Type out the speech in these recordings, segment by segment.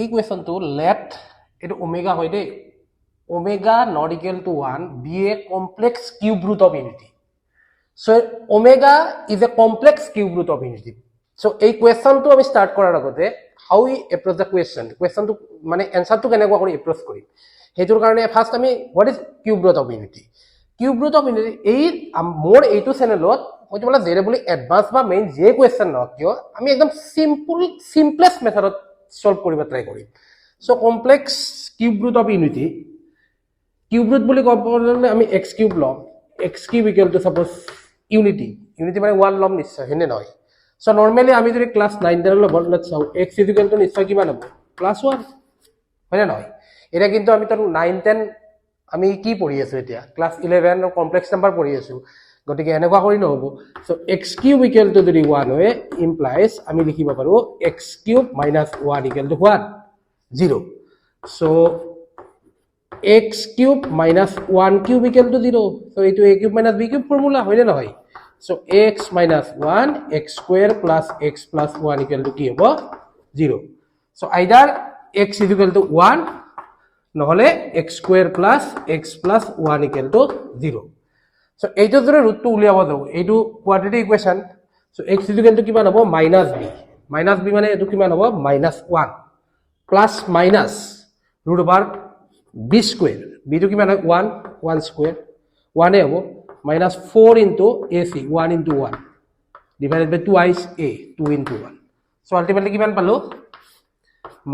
এই কুৱেশ্যনটো লেট এইটো ওমেগা হয় দেই omega not equal to 1 be a complex cube root of unity. So omega is a complex cube root of unity. So এই কুৱেশ্যনটো আমি start কৰাৰ আগতে how we approach the কুৱেশ্যনটো মানে এনসাৰটো কেনেকুৱা কৰি এপ্ৰোচ কৰিম হেতুৰ কাৰণে ফাৰ্স্ট আমি what is cube root of unity. Cube root of unity এই মোৰ এইটো চেনেলত মই তোমাক জেনেৰেলি এডভান্স বা মেইন যে কুৱেশ্যন নহক কিয় আমি একদম সিম্পলেস্ট মেথডত সলভ কৰিব ট্ৰাই কৰিম. So complex cube root of unity cube root বুলি ক'লে আমি x cube লম x cube equal to suppose unity মানে 1 লম নিশ্চয় হেনে নহয়. So normally আমি যদি ক্লাস 9 10 ৰ বৰ্ডত চাও x equal to নিশ্চয় কিমান হ'ব +1 হয়নে নহয়. এটা কিন্তু আমি তো 9 10 আমি কি পঢ়ি আছো এতিয়া ক্লাস 11 ৰ কমপ্লেক্স নাম্বাৰ পঢ়ি আছো গতিকে এনেকুৱা কৰি নহব. So x cube equal to যদি 1 হয় implies আমি লিখিব পাৰো x cube - 1 equal to what 0. So x cube minus 1 cube equal to 0. So it is a cube minus b cube formula. So x minus 1 x square plus x plus 1 equal to 0. So either x is equal to 1 নহলে x square plus x plus 1 equal to 0. So এইটো যদি ৰুটটো উলিয়াব যাও এইটো কোয়াড্ৰেটিক ইকুৱেচন. So x is equal to কিমান হ'ব minus b মানে এটো কিমান হ'ব -1 plus minus root over b square b to কিমান হয় 1 square 1 এ হ'ব minus 4 into ac 1 into 1 divided by twice a 2 into 1. So ultimately কিমান পালো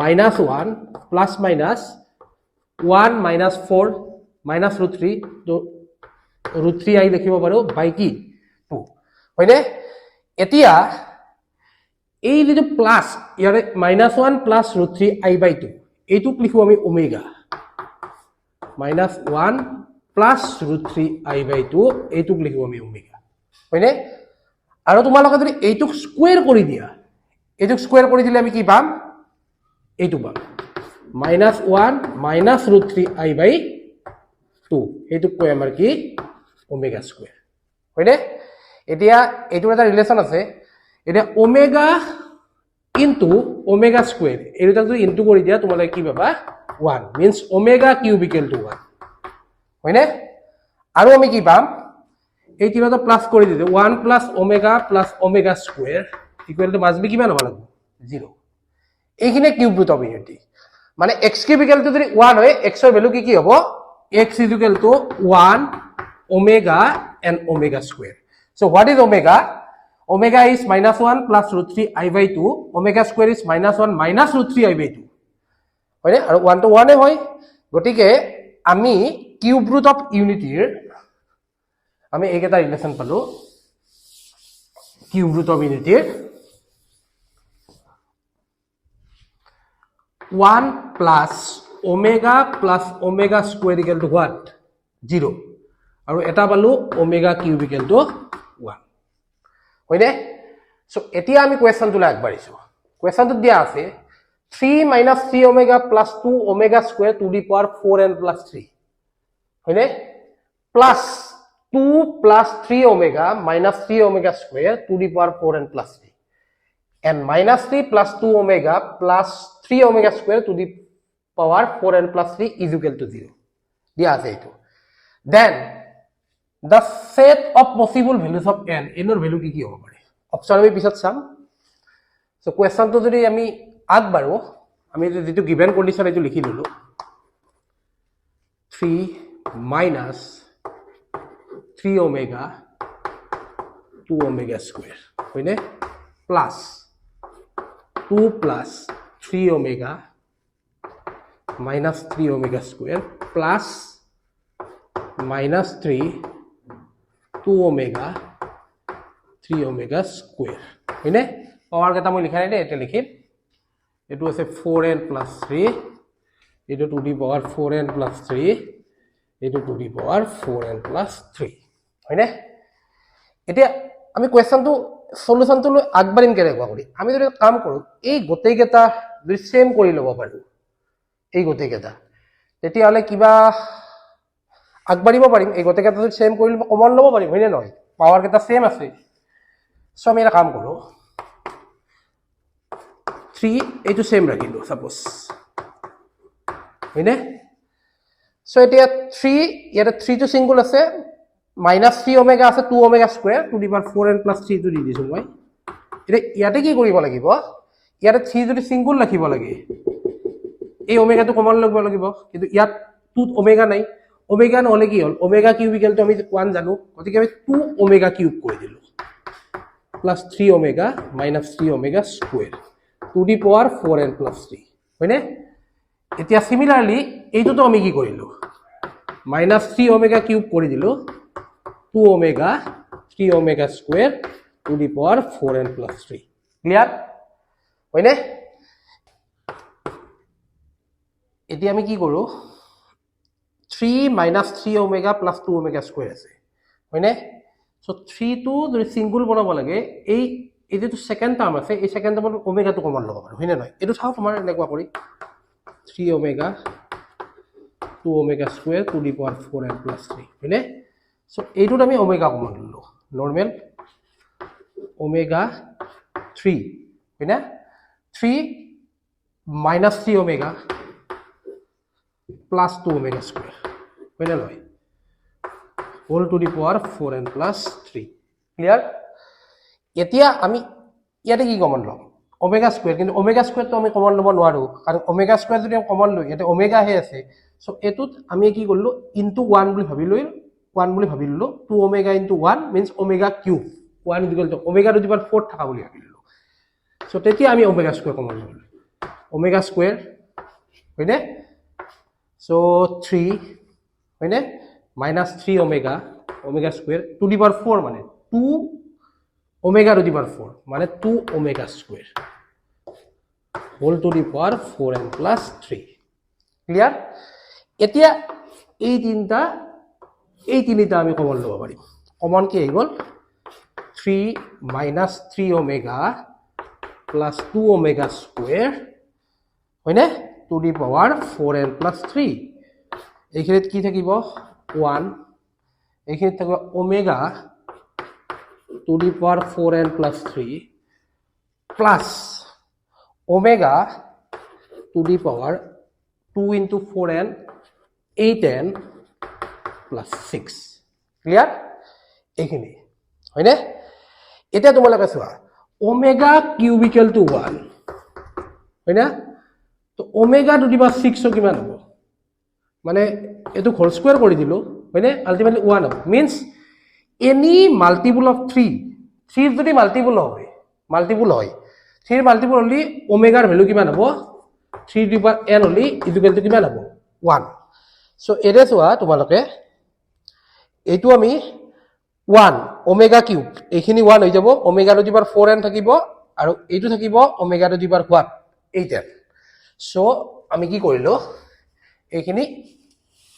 -1 plus minus 1 minus 4 minus root 3 তো root 3 আই লিখিব পাৰো by কি 2 হয়নে. এতিয়া এই যে প্লাস ইয়াৰে -1 plus root 3 i by 2 এইটো লিখো আমি omega -1 plus root 3 i by 2 এইটুক লিখিব আমি ওমেগা হয়নে. আৰু তোমালোকে যদি এইটুক স্কয়াৰ কৰি দিয়া এইটুক স্কয়াৰ কৰি দিলে আমি কি পাম এইটু পাম -1 minus root 3 i by 2 এইটুক কয় আমাৰ কি ওমেগা স্কয়াৰ হয়নে. এতিয়া এইটোৰ এটা ৰিলেচন আছে এটা ওমেগা into omega square এইটা যদি ইনটু কৰি দিয়া তোমালোকে কি পাবা 1 means omega cube equal to 1 হয়নে. আৰু আমি কি পাম এই তিনটা প্লাস কৰি দিতে 1 plus omega square equal to must be কিমান হ'ব লাগিব 0. এইখিনি কিউব ৰুট অফ ইউনিটি মানে x cube equal to যদি 1 হয় x ৰ ভ্যালু কি হ'ব x is equal to 1 omega and omega square. So what is omega? Omega is -1 plus root 3 i by 2. Omega square is -1 minus root 3 i by 2. হয়নে আৰু 1 to 1 এ হয় গটিকে আমি কিউব ৰুট অফ ইউনিটিৰ আমি এইকেইটা ৰিলেচন পালো কিউব ৰুট অফ ইউনিটিৰ 1 plus omega square equal to what 0 আৰু এটা পালো omega cube equal to 1 হয়নে. সো এতিয়া আমি কোৱেশ্চনটো আগবাঢ়িছো কোৱেশ্চনটো দিয়া আছে 3 minus 3 omega plus 2 omega square to the power 4n plus 3 হয়নে plus 2 plus 3 omega minus 3 omega square to the power 4n plus 3 and minus 3 plus 2 omega plus 3 omega square to the power 4n plus 3 is equal to 0 দিয়া আছে এইটো. Then the set of possible values of n এনৰ value কি কি হ'ব পাৰে option আমি পিছত চাম. সো কোৱেশ্চনটো যদি আমি আগবাঢ়ো আমি যেটো গিভেন কন্ডিশন এইটো লিখি ললো 3 minus 3 omega 2 omega square হয়নে plus 2 plus 3 omega minus 3 omega square plus minus 3 2 omega 3 omega square হয়নে. পাৱাৰ কেটা মই লিখা নাই দে এটা লিখিম এটো আছে 4n plus 3 এটো to the power 4n plus 3 এটো to the power 4n plus 3 হয়নে. এতিয়া আমি কোৱেশ্চনটো সলিউশনটো আগবাঢ়িম কেনেকুৱা কৰি আমি যদি কাম কৰো এই গোটেই কেটা যদি সেম কৰি লব পাৰো এই গোটেই কেটা তেতিয়া হলে কিবা আগবাঢ়িব পাৰিম এই গোটেই কেটা যদি সেম কৰি লব কমন লব পাৰিম হয়নে নহয় পাৱাৰ কেটা সেম আছে. সো আমি এটা কাম কৰো 3 এইটো সেম ৰাখিলো সাপোজ হয়নে সো এতিয়া 3 ইয়াতে 3 টো সিঙ্গল আছে -3 ওমেগা আছে 2 omega square to the power 4n + 3 টো দি দিছো মই এতিয়া ইয়াতে কি কৰিব লাগিব ইয়াতে 3 যদি সিঙ্গল ৰাখিব লাগে এই ওমেগাটো কমন লব লাগিব কিন্তু ইয়াত 2 ওমেগা নাই ওমেগা নহলে কি হল ওমেগা কিউব ইকুয়াল টু আমি 1 জানো গতিকে আমি 2 ওমেগা কিউব কৰি দিলো plus 3 omega minus 3 omega square to the power 4n + 3 হয়নে এতিয়া সিমিলারলি এইটোতো আমি কি কৰিলো -3 ওমেগা কিউব কৰি দিলো 2 omega 3 omega square to the power 4n + 3 clear হয়নে এতিয়া আমি কি কৰো 3 - 3 ওমেগা + 2 ওমেগা স্কয়ার আছে হয়নে সো 3 টো যদি সিঙ্গল বনাব লাগে এই যেটো সেকেন্ড টার্ম আছে এই সেকেন্ড টাৰ্মৰ ওমেগাটো কমন লব পাৰো হয়নে নহয় এটো চাও তোমাৰ এনেকুৱা কৰি 3 omega 2 omega square to the power 4n + 3 হয়নে সো এইটোত আমি ওমেগা কমন ললো নরমাল ওমেগা 3 হয়নে 3 - 3 ওমেগা plus 2 omega square হয়নে নহয় whole to the power 4n plus 3 clear এতিয়া আমি ইয়াতে কি কমন লম ওমেগা স্কয়ার কিন্তু ওমেগা স্কয়ার তো আমি কমন লব নোৱাৰো কাৰণ ওমেগা স্কয়ার যদি কমন লই ইয়াতে ওমেগা হে আছে সো এটোত আমি কি কৰিলো ইনটু 1 বুলি ভাবি ললো 2 omega into 1 means omega cube 1 equal to omega to the power 4 থাকা বুলি ভাবি ললো সো তেতিয়া আমি ওমেগা স্কয়ার কমন ললো ওমেগা স্কয়ার হয়নে So 3 হয়নে -3 omega omega square to the power 4 মানে 2 ওমেগা টু দি পাওয়ার 4 মানে 2 omega square whole to the power 4n + 3 clear এতিয়া এই তিনিটা আমি কমন লব পাৰিম কমন কি হৈ গল 3 - 3 ওমেগা + 2 ওমেগা স্কয়ার হয়নে টু দি পাওয়ার 4n + 3 এইখিনিত কি থাকিব 1 এইখিনিত থাকিব omega to the power 4n + 3 plus omega to the power 2 * 4n 8n + 6 clear এইখিনি হয়নে এটা তোমালোকে চোৱা ওমেগা কিউব ইকুয়াল টু 1 হয়না তো ওমেগা টু দি পাওয়ার 6 কিমান হ'ব মানে এটো হোল স্কয়ার কৰি দিলো হয়নে আলটিমেটলি 1 হ'ব মিন্স এনি মাল্টিপল অফ 3 3 যদি মাল্টিপল হয় 3 মাল্টিপল হলি ওমেগাৰ ভ্যালু কিমান হ'ব 3 টু দি পাওয়াৰ n হলি ইকুয়াল টু কিমান হ'ব 1 সো এৰে চোৱা তোমালোকে এইটো আমি 1 ওমেগা কিউব এইখিনি 1 হৈ যাব omega to the power 4n থাকিব আৰু এইটো থাকিব omega to the power 8n so আমি কি কৰিলো এইখিনি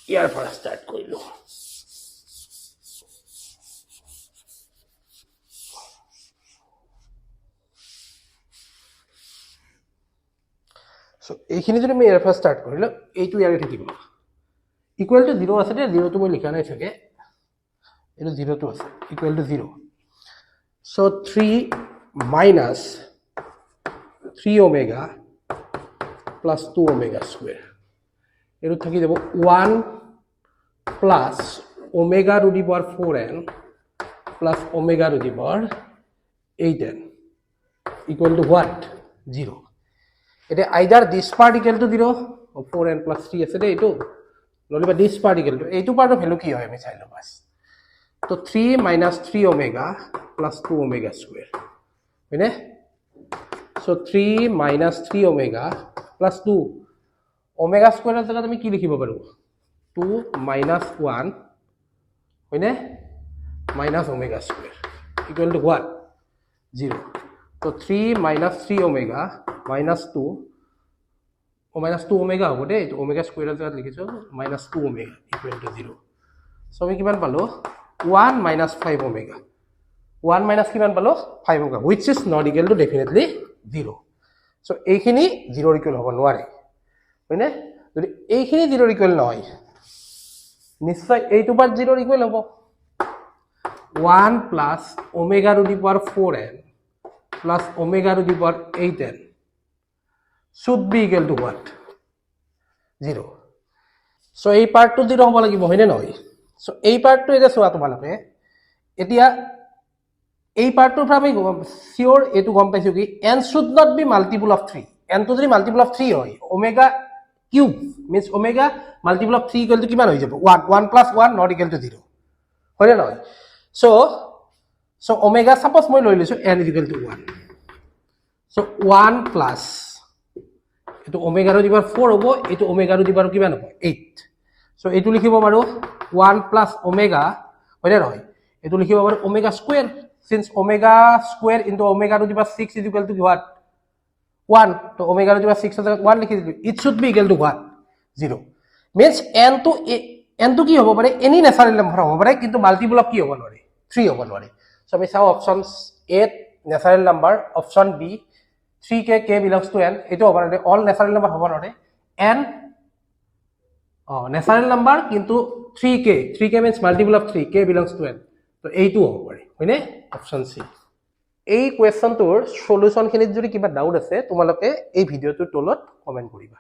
ইয়াৰ পৰা স্টাৰ্ট কৰিলো সো এইখিনি যদি আমি ইয়াৰ পৰা স্টাৰ্ট কৰিলো এইটো ইয়াৰে থাকিব ইকুয়াল টু 0 আছে দে 0 টো মই লিখা নাই থাকে এটো 0 টো আছে equal to 0 so 3 - 3 omega plus 2 omega square এটো থাকি যাব 1 plus omega to the power 4n plus omega to the power 8n equal to what 0 এটা either this part equal to 0 or 4n plus 3 আছে দে এটো নলিবা this part equal to এইটো পাৰ্টৰ value কি হয় আমি চাই লম বাস তো 3 - 3 omega plus 2 omega square হয়নে so 3 - 3 omega plus 2 omega square এর জায়গাত আমি কি লিখিব পাৰো 2 - 1 হয়নে minus omega square equal to what 0 so 3 - 3 omega minus 2 minus 2 omega হ'ব দে omega square এর জায়গাত লিখিছো minus 2 omega equal to 0 so আমি কিমান পালো 1 minus 5 omega 1 minus কিমান পালো 5 omega which is not equal to definitely 0 so এইখিনি 0 ইকুয়াল হ'ব নোৱাৰে হয়নে যদি এইখিনি 0 ইকুয়াল নহয় নিশ্চয় এইটো পাৰ্ট 0 ইকুয়াল হ'ব 1 plus omega to the power 4n plus omega to the power 8n should be equal to what? 0. So এই পার্টটো 0 হ'ব লাগিব হয়নে নহয়? So এই পার্টটো এটা চোৱা তোমালোকে এতিয়া এই পাৰ্টটোৰ পৰা আমি শিওর এটো গম পাইছো কি n should not be multiple of 3. n to যদি multiple of 3 হয় omega cube means omega multiple of 3 equal to কিমান হৈ যাব 1 1 plus 1 not equal to 0 হয়নে নহয়? So omega suppose মই লৈ লৈছো n is equal to 1. So 1 plus এটো omega ৰ দিবাৰ 4 হ'ব এটো omega ৰ দিবাৰ কিমান হ'ব 8. So এটো লিখিব পাৰো 1 plus omega হয়নে নহয়? এটো লিখিব পাৰো omega square since omega square into omega to the power 6 is equal to what? 1. So omega to the power 6 is 1 likhi dilu. It should be equal to what? 0. Means n to ki hobo pare any natural number hobo pare kintu multiple of ki hobo nore 3 hobo nore. So we saw options A natural number, option B 3k k belongs to n. Eto hobo nore all natural number hobo nore n natural number kintu 3k means multiple of 3 k belongs to n. So এইটো হ'ব পাৰে হয়নে option সি এই কোৱেশ্চনটোৰ solution খিনিত যদি কিবা doubt আছে তোমালোকে এই ভিডিওটোৰ তলত কমেন্ট কৰিবা